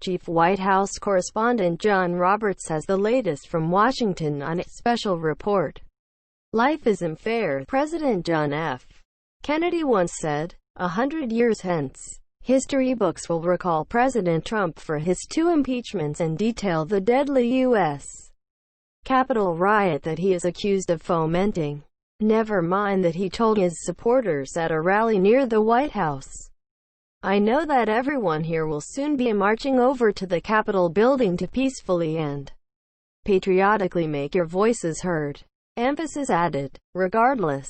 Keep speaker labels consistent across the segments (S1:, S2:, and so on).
S1: Chief White House correspondent John Roberts has the latest from Washington on its special report. Life isn't fair, President John F. Kennedy once said. 100 years hence, history books will recall President Trump for his 2 impeachments and detail the deadly U.S. Capitol riot that he is accused of fomenting. Never mind that he told his supporters at a rally near the White House, "I know that everyone here will soon be marching over to the Capitol building to peacefully and patriotically make your voices heard." Emphasis added. Regardless,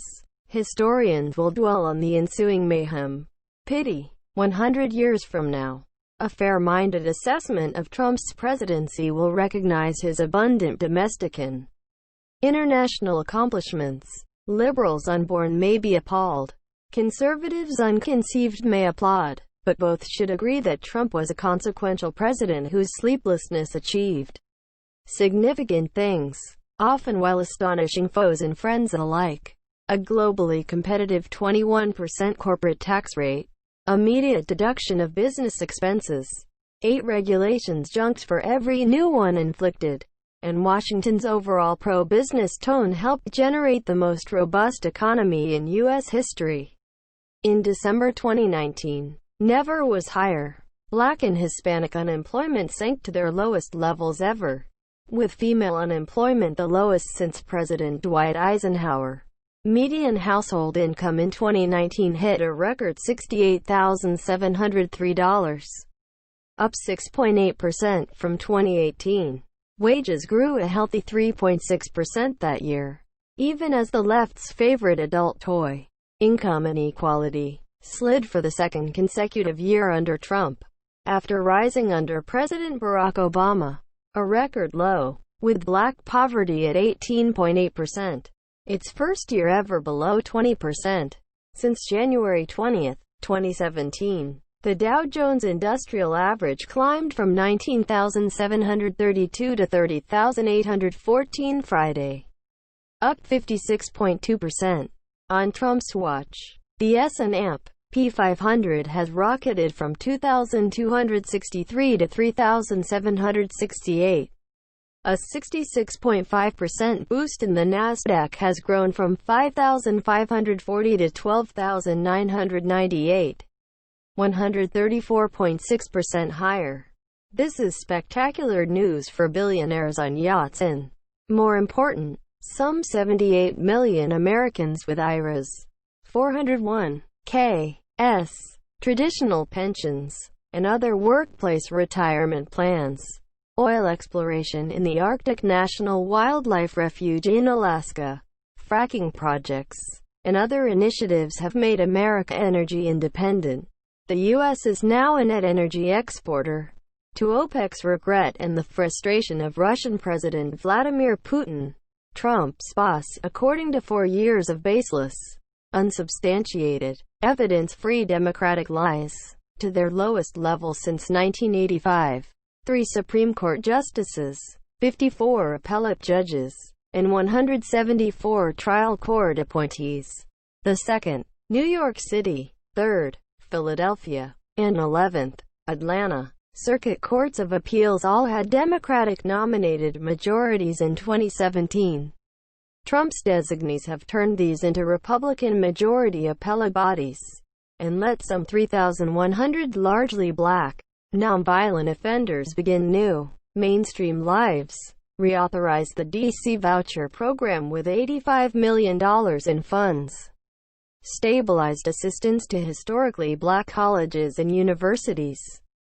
S1: historians will dwell on the ensuing mayhem. Pity. 100 years from now, a fair-minded assessment of Trump's presidency will recognize his abundant domestic and international accomplishments. Liberals unborn may be appalled. Conservatives unconceived may applaud. But both should agree that Trump was a consequential president whose sleeplessness achieved significant things, often while astonishing foes and friends alike. A globally competitive 21% corporate tax rate, immediate deduction of business expenses, 8 regulations junked for every new one inflicted, and Washington's overall pro-business tone helped generate the most robust economy in U.S. history. In December 2019, never was higher. Black and Hispanic unemployment sank to their lowest levels ever, with female unemployment the lowest since President Dwight Eisenhower. Median household income in 2019 hit a record $68,703, up 6.8% from 2018. Wages grew a healthy 3.6% that year, even as the left's favorite adult toy, income inequality, slid for the second consecutive year under Trump, after rising under President Barack Obama, a record low, with black poverty at 18.8%, its first year ever below 20%, since January 20, 2017. The Dow Jones Industrial Average climbed from 19,732 to 30,814 Friday, up 56.2%. On Trump's watch, the S&P 500 has rocketed from 2,263 to 3,768. A 66.5% boost in the Nasdaq has grown from 5,540 to 12,998. 134.6% higher. This is spectacular news for billionaires on yachts and, more important, some 78 million Americans with IRAs, 401(k)s, traditional pensions, and other workplace retirement plans. Oil exploration in the Arctic National Wildlife Refuge in Alaska, fracking projects, and other initiatives have made America energy independent. The U.S. is now a net energy exporter. To OPEC's regret and the frustration of Russian President Vladimir Putin, Trump's boss, according to 4 years of baseless, unsubstantiated, evidence-free Democratic lies, to their lowest level since 1985. 3 Supreme Court justices, 54 appellate judges, and 174 trial court appointees. The 2nd, New York City, 3rd, Philadelphia, and 11th, Atlanta, Circuit Courts of Appeals all had Democratic-nominated majorities in 2017. Trump's designees have turned these into Republican-majority appellate bodies, and let some 3,100 largely black, nonviolent offenders begin new, mainstream lives. Reauthorized the D.C. voucher program with $85 million in funds. Stabilized assistance to historically black colleges and universities.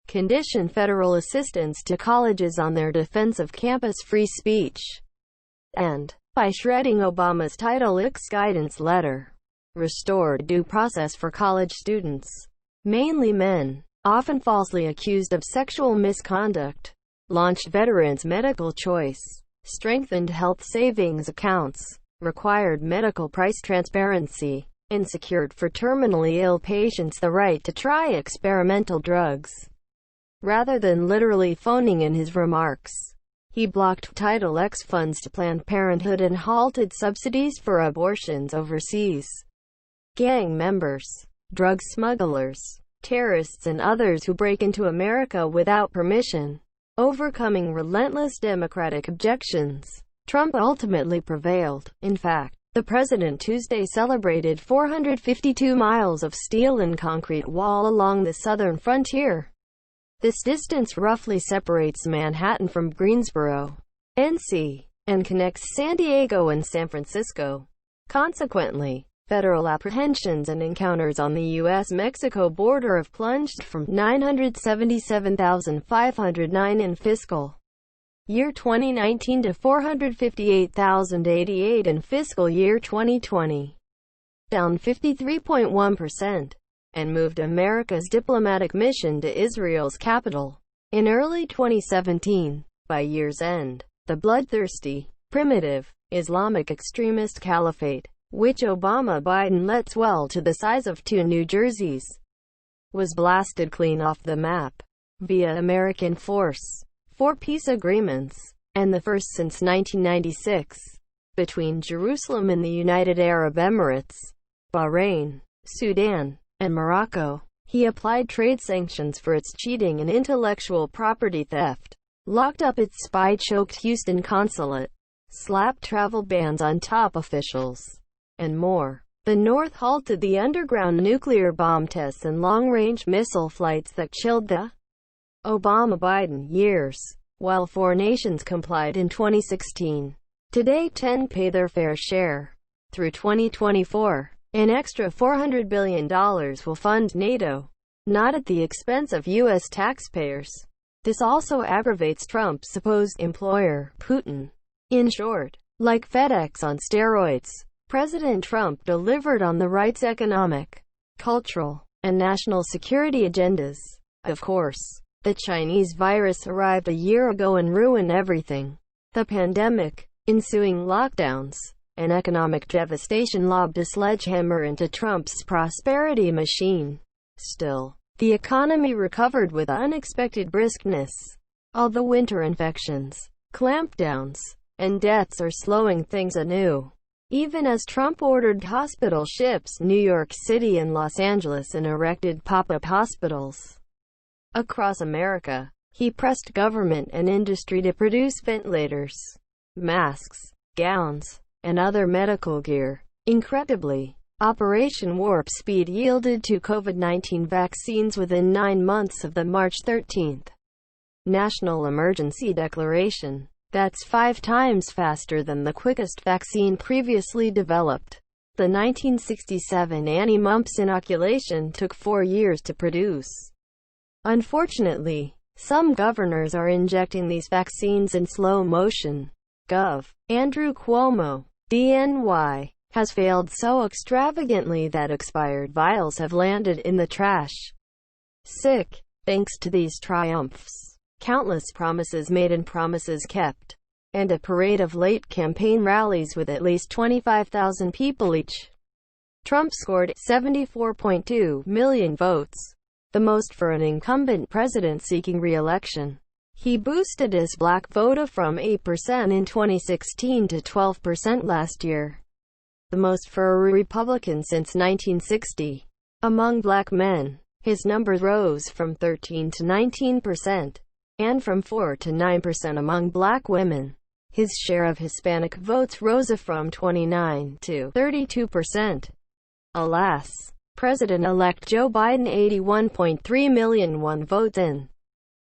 S1: Conditioned federal assistance to colleges on their defense of campus free speech. And, by shredding Obama's Title IX guidance letter, restored due process for college students, mainly men, often falsely accused of sexual misconduct, launched veterans' medical choice, strengthened health savings accounts, required medical price transparency, and secured for terminally ill patients the right to try experimental drugs. Rather than literally phoning in his remarks, he blocked Title X funds to Planned Parenthood and halted subsidies for abortions overseas. Gang members, drug smugglers, terrorists and others who break into America without permission. Overcoming relentless democratic objections, Trump ultimately prevailed. In fact, the president Tuesday celebrated 452 miles of steel and concrete wall along the southern frontier. This distance roughly separates Manhattan from Greensboro, NC, and connects San Diego and San Francisco. Consequently, federal apprehensions and encounters on the U.S.-Mexico border have plunged from 977,509 in fiscal year 2019 to 458,088 in fiscal year 2020, down 53.1%, and moved America's diplomatic mission to Israel's capital. In early 2017, by year's end, the bloodthirsty, primitive, Islamic extremist caliphate, which Obama-Biden let swell to the size of 2 New Jerseys, was blasted clean off the map via American force, 4 peace agreements, and the first since 1996, between Jerusalem and the United Arab Emirates, Bahrain, Sudan, and Morocco. He applied trade sanctions for its cheating and intellectual property theft, locked up its spy-choked Houston consulate, slapped travel bans on top officials, and more. The North halted the underground nuclear bomb tests and long-range missile flights that chilled the Obama-Biden years, while 4 nations complied in 2016. Today 10 pay their fair share. Through 2024, an extra $400 billion will fund NATO, not at the expense of U.S. taxpayers. This also aggravates Trump's supposed employer, Putin. In short, like FedEx on steroids, President Trump delivered on the right's economic, cultural, and national security agendas. Of course, the Chinese virus arrived a year ago and ruined everything. The pandemic, ensuing lockdowns, and economic devastation lobbed a sledgehammer into Trump's prosperity machine. Still, the economy recovered with unexpected briskness. Although winter infections, clampdowns, and deaths are slowing things anew. Even as Trump ordered hospital ships New York City and Los Angeles and erected pop-up hospitals across America, he pressed government and industry to produce ventilators, masks, gowns, and other medical gear. Incredibly, Operation Warp Speed yielded 2 COVID-19 vaccines within 9 months of the March 13th national emergency declaration. That's 5 times faster than the quickest vaccine previously developed. The 1967 anti-mumps inoculation took 4 years to produce. Unfortunately, some governors are injecting these vaccines in slow motion. Gov. Andrew Cuomo, DNY, has failed so extravagantly that expired vials have landed in the trash. Sick. Thanks to these triumphs, countless promises made and promises kept, and a parade of late campaign rallies with at least 25,000 people each, Trump scored 74.2 million votes, the most for an incumbent president seeking re-election. He boosted his black vote from 8% in 2016 to 12% last year, the most for a Republican since 1960. Among black men, his numbers rose from 13 to 19%, and from 4 to 9% among black women. His share of Hispanic votes rose from 29 to 32%. Alas, President-elect Joe Biden 81.3 million won votes in.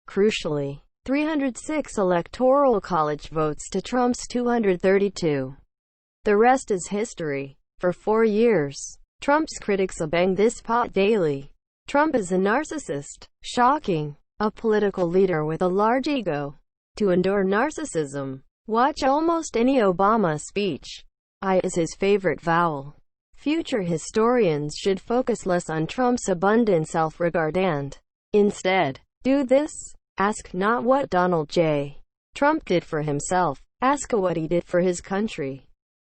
S1: Crucially, 306 electoral college votes to Trump's 232. The rest is history. For 4 years, Trump's critics have banged this pot daily. Trump is a narcissist. Shocking. A political leader with a large ego. To endure narcissism, watch almost any Obama speech. I is his favorite vowel. Future historians should focus less on Trump's abundant self-regard and, instead, do this. Ask not what Donald J. Trump did for himself. Ask what he did for his country.